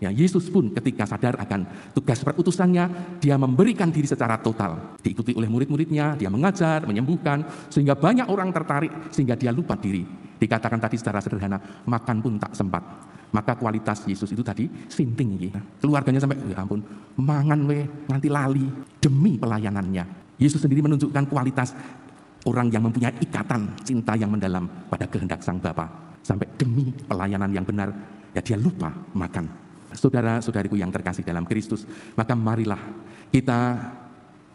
Ya, Yesus pun ketika sadar akan tugas perutusannya, dia memberikan diri secara total. Diikuti oleh murid-muridnya, dia mengajar, menyembuhkan, sehingga banyak orang tertarik, sehingga dia lupa diri. Dikatakan tadi secara sederhana, makan pun tak sempat. Maka kualitas Yesus itu tadi sinting. Keluarganya sampai, ya ampun, mangan we, nganti lali, demi pelayanannya. Yesus sendiri menunjukkan kualitas orang yang mempunyai ikatan cinta yang mendalam pada kehendak Sang Bapa. Sampai demi pelayanan yang benar, ya dia lupa makan. Saudara-saudariku yang terkasih dalam Kristus, maka marilah kita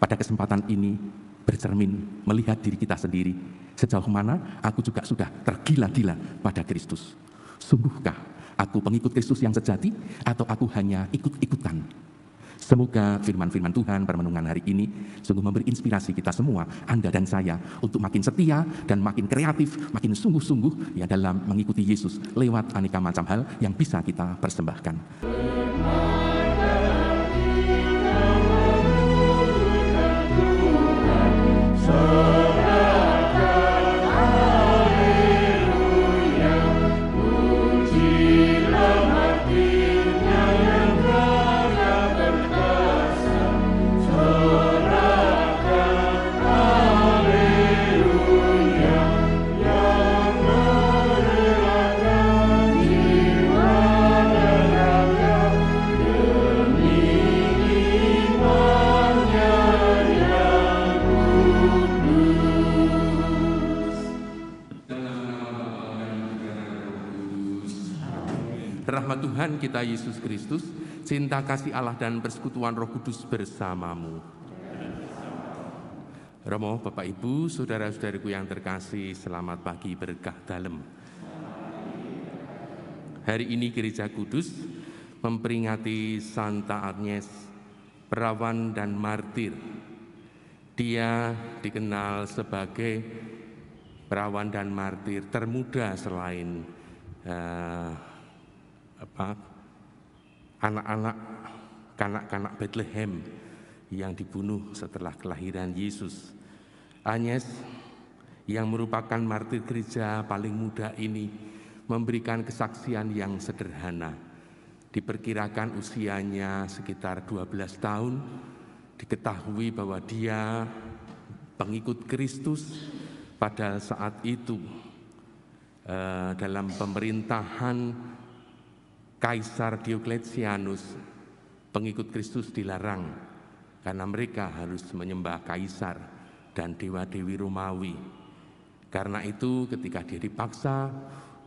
pada kesempatan ini bercermin, melihat diri kita sendiri. Sejauh mana aku juga sudah tergila-gila pada Kristus. Sungguhkah aku pengikut Kristus yang sejati atau aku hanya ikut-ikutan? Semoga firman-firman Tuhan permenungan hari ini sungguh memberi inspirasi kita semua, Anda dan saya, untuk makin setia dan makin kreatif, makin sungguh-sungguh ya dalam mengikuti Yesus lewat aneka macam hal yang bisa kita persembahkan. Rahmat Tuhan kita Yesus Kristus, cinta kasih Allah dan persekutuan Roh Kudus bersamamu. Romo, Bapak Ibu, saudara-saudariku yang terkasih, selamat pagi berkah dalem. Hari ini Gereja Kudus memperingati Santa Agnes, perawan dan martir. Dia dikenal sebagai perawan dan martir termuda selain anak-anak kanak-kanak Bethlehem yang dibunuh setelah kelahiran Yesus. Agnes yang merupakan martir gereja paling muda ini memberikan kesaksian yang sederhana. Diperkirakan usianya sekitar 12 tahun. Diketahui bahwa dia pengikut Kristus pada saat itu dalam pemerintahan Kaisar Diokletianus, pengikut Kristus dilarang karena mereka harus menyembah kaisar dan dewa-dewi Romawi. Karena itu ketika dia dipaksa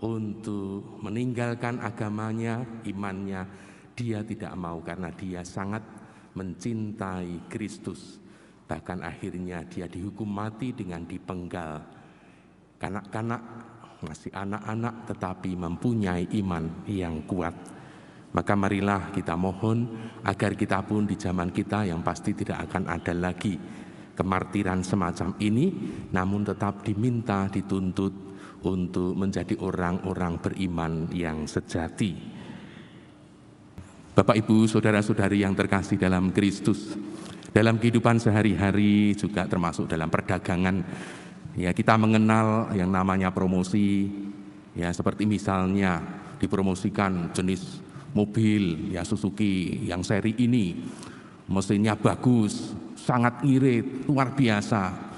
untuk meninggalkan agamanya, imannya, dia tidak mau karena dia sangat mencintai Kristus. Bahkan akhirnya dia dihukum mati dengan dipenggal. Kanak-kanak, masih anak-anak tetapi mempunyai iman yang kuat. Maka marilah kita mohon agar kita pun di zaman kita yang pasti tidak akan ada lagi kemartiran semacam ini, namun tetap diminta, dituntut untuk menjadi orang-orang beriman yang sejati. Bapak, Ibu, saudara-saudari yang terkasih dalam Kristus, dalam kehidupan sehari-hari juga termasuk dalam perdagangan, ya kita mengenal yang namanya promosi, ya seperti misalnya dipromosikan jenis mobil ya Suzuki yang seri ini, mesinnya bagus, sangat ngirit, luar biasa,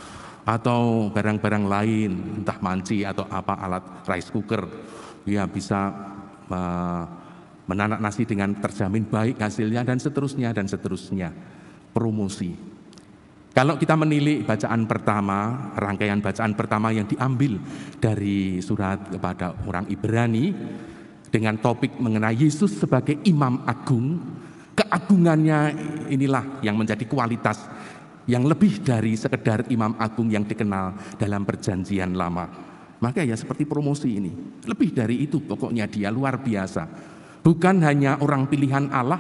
atau barang-barang lain, entah manci atau apa alat rice cooker, ya bisa menanak nasi dengan terjamin baik hasilnya dan seterusnya, promosi. Kalau kita menilik bacaan pertama, rangkaian bacaan pertama yang diambil dari surat kepada orang Ibrani dengan topik mengenai Yesus sebagai Imam Agung, keagungannya inilah yang menjadi kualitas yang lebih dari sekedar Imam Agung yang dikenal dalam Perjanjian Lama. Maka ya seperti promosi ini, lebih dari itu pokoknya dia luar biasa. Bukan hanya orang pilihan Allah,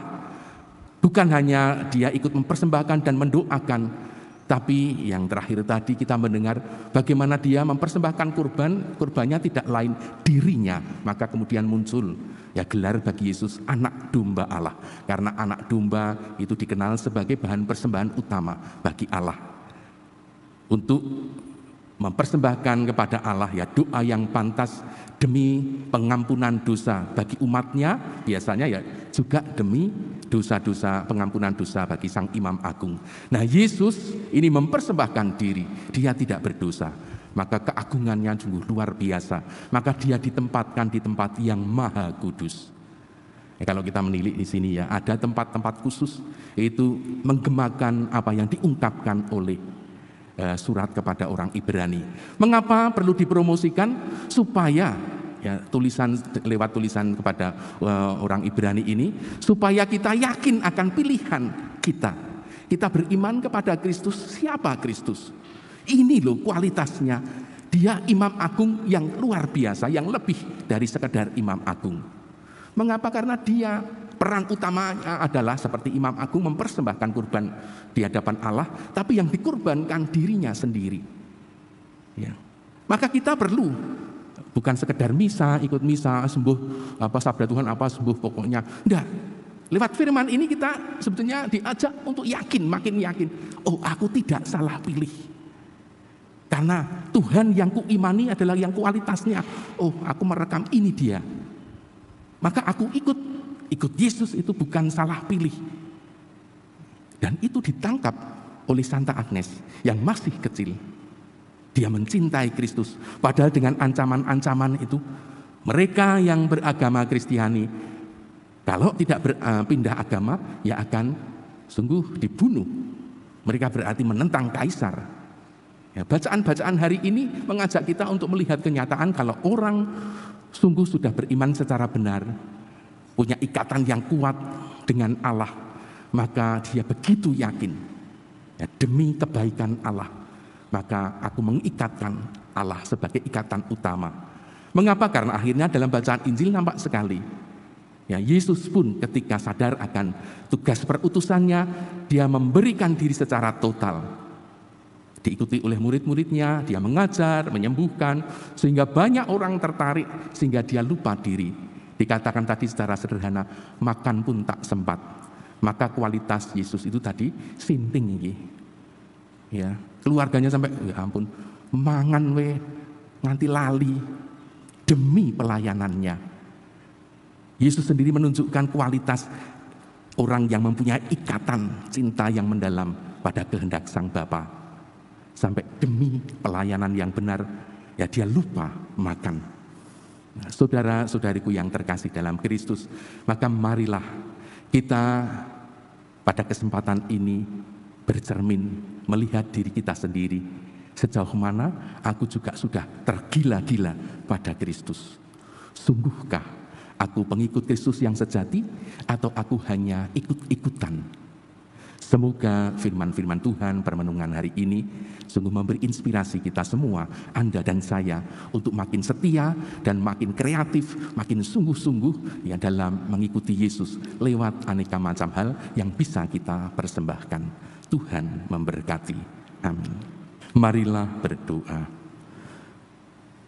bukan hanya dia ikut mempersembahkan dan mendoakan, tapi yang terakhir tadi kita mendengar bagaimana dia mempersembahkan kurbannya tidak lain dirinya. Maka kemudian muncul ya gelar bagi Yesus anak domba Allah. Karena anak domba itu dikenal sebagai bahan persembahan utama bagi Allah. Untuk mempersembahkan kepada Allah ya doa yang pantas demi pengampunan dosa bagi umatnya, biasanya ya juga demi dosa-dosa, pengampunan dosa bagi Sang Imam Agung. Nah, Yesus ini mempersembahkan diri, dia tidak berdosa, maka keagungannya sungguh luar biasa, maka dia ditempatkan di tempat yang maha kudus. Kalau kita menilik di sini ya, ada tempat-tempat khusus, yaitu menggemakan apa yang diungkapkan oleh surat kepada orang Ibrani. Mengapa perlu dipromosikan? Supaya ya, lewat tulisan kepada orang Ibrani ini, supaya kita yakin akan pilihan kita. Kita beriman kepada Kristus. Siapa Kristus? Ini loh kualitasnya. Dia Imam Agung yang luar biasa, yang lebih dari sekedar Imam Agung. Mengapa? Karena dia peran utamanya adalah seperti Imam Agung mempersembahkan kurban di hadapan Allah, tapi yang dikurbankan dirinya sendiri. Ya. Maka kita perlu bukan sekedar misa, ikut misa, sembuh apa sabda Tuhan apa sembuh pokoknya. Enggak. Lewat firman ini kita sebetulnya diajak untuk yakin, makin yakin. Oh, aku tidak salah pilih. Karena Tuhan yang kuimani adalah yang kualitasnya. Oh, aku merekam ini dia. Maka aku ikut Yesus itu bukan salah pilih. Dan itu ditangkap oleh Santa Agnes yang masih kecil. Dia mencintai Kristus. Padahal dengan ancaman-ancaman itu, mereka yang beragama Kristiani, kalau tidak berpindah agama, ya akan sungguh dibunuh. Mereka berarti menentang kaisar. Ya, bacaan-bacaan hari ini mengajak kita untuk melihat kenyataan kalau orang sungguh sudah beriman secara benar, punya ikatan yang kuat dengan Allah, maka dia begitu yakin ya, demi kebaikan Allah, maka aku mengikatkan Allah sebagai ikatan utama. Mengapa? Karena akhirnya dalam bacaan Injil nampak sekali ya, Yesus pun ketika sadar akan tugas perutusannya, dia memberikan diri secara total. Diikuti oleh murid-muridnya, dia mengajar, menyembuhkan, sehingga banyak orang tertarik, sehingga dia lupa diri. Dikatakan tadi secara sederhana, makan pun tak sempat. Maka kualitas Yesus itu tadi sinting iki. Ya, keluarganya sampai ya ampun, mangan we nganti lali demi pelayanannya. Yesus sendiri menunjukkan kualitas orang yang mempunyai ikatan cinta yang mendalam pada kehendak Sang Bapa. Sampai demi pelayanan yang benar, ya dia lupa makan. Nah, saudara-saudariku yang terkasih dalam Kristus, maka marilah kita pada kesempatan ini bercermin, melihat diri kita sendiri. Sejauh mana aku juga sudah tergila-gila pada Kristus. Sungguhkah aku pengikut Kristus yang sejati, atau aku hanya ikut-ikutan? Semoga firman-firman Tuhan permenungan hari ini sungguh memberi inspirasi kita semua, Anda dan saya, untuk makin setia dan makin kreatif, makin sungguh-sungguh ya dalam mengikuti Yesus lewat aneka macam hal yang bisa kita persembahkan. Tuhan memberkati. Amin. Marilah berdoa.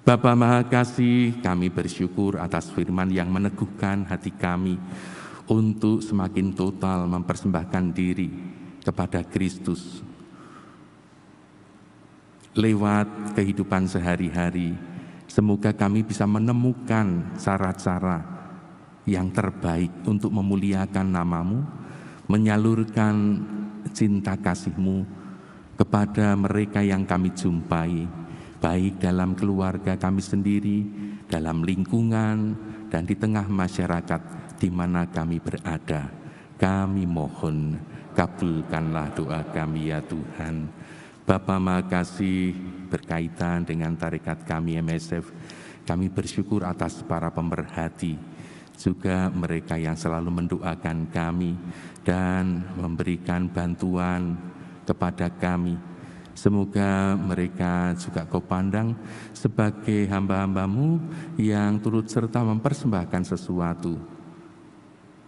Bapa Maha Kasih, kami bersyukur atas firman yang meneguhkan hati kami untuk semakin total mempersembahkan diri kepada Kristus lewat kehidupan sehari-hari. Semoga kami bisa menemukan cara-cara yang terbaik untuk memuliakan nama-Mu, menyalurkan cinta kasih-Mu kepada mereka yang kami jumpai, baik dalam keluarga kami sendiri, dalam lingkungan, dan di tengah masyarakat di mana kami berada. Kami mohon, kabulkanlah doa kami ya Tuhan. Bapa Maha Kasih, berkaitan dengan tarekat kami MSF, kami bersyukur atas para pemerhati, juga mereka yang selalu mendoakan kami dan memberikan bantuan kepada kami. Semoga mereka juga Kau pandang sebagai hamba-hamba-Mu yang turut serta mempersembahkan sesuatu.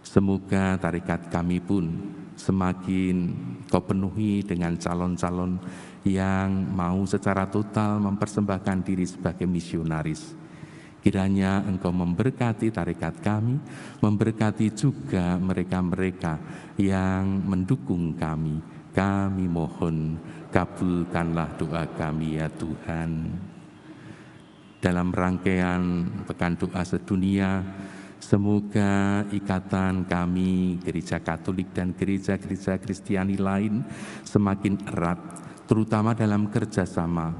Semoga tarekat kami pun semakin Kau penuhi dengan calon-calon yang mau secara total mempersembahkan diri sebagai misionaris. Kiranya Engkau memberkati tarekat kami, memberkati juga mereka-mereka yang mendukung kami. Kami mohon, kabulkanlah doa kami ya Tuhan. Dalam rangkaian Pekan Doa Sedunia, semoga ikatan kami, Gereja Katolik dan gereja-gereja Kristiani lain semakin erat, terutama dalam kerjasama,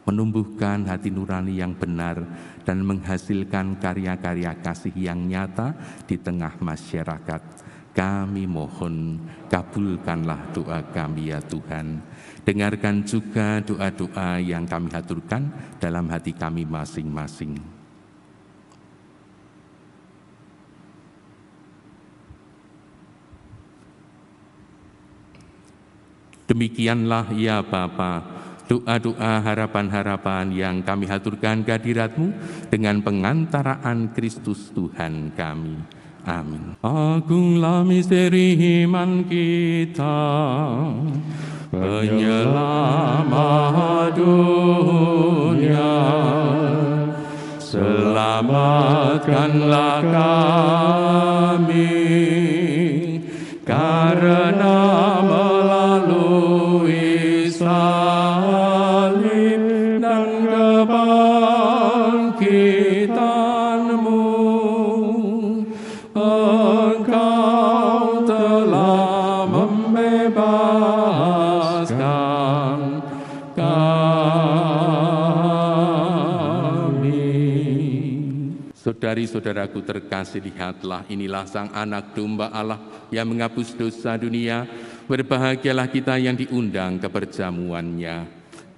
menumbuhkan hati nurani yang benar dan menghasilkan karya-karya kasih yang nyata di tengah masyarakat. Kami mohon, kabulkanlah doa kami ya Tuhan. Dengarkan juga doa-doa yang kami haturkan dalam hati kami masing-masing. Demikianlah ya Bapa, doa-doa harapan-harapan yang kami haturkan kehadirat-Mu dengan pengantaraan Kristus Tuhan kami. Amin. Agunglah misteri iman kita, penyelamat dunia. Selamatkanlah kami, karena melalui salib dan kebangkitan-Mu, Engkau telah membebaskan kami. Saudari-saudaraku terkasih, lihatlah, inilah Sang Anak Domba Allah yang menghapus dosa dunia. Berbahagialah kita yang diundang ke perjamuannya.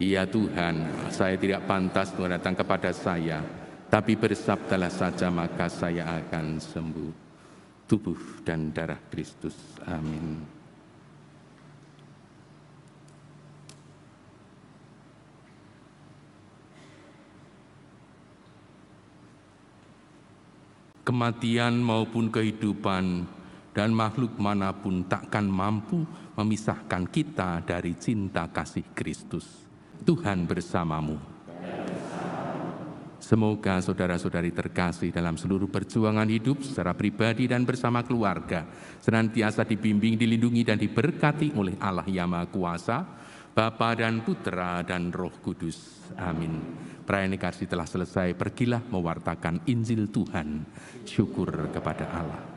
Ya Tuhan, saya tidak pantas datang kepada saya, tapi bersabdalah saja maka saya akan sembuh. Tubuh dan darah Kristus. Amin. Kematian maupun kehidupan dan makhluk manapun takkan mampu memisahkan kita dari cinta kasih Kristus. Tuhan bersamamu. Semoga saudara-saudari terkasih dalam seluruh perjuangan hidup secara pribadi dan bersama keluarga senantiasa dibimbing, dilindungi, dan diberkati oleh Allah Yang Maha Kuasa, Bapa dan Putra dan Roh Kudus. Amin. Perayaan Ekaristi telah selesai, pergilah mewartakan Injil Tuhan. Syukur kepada Allah.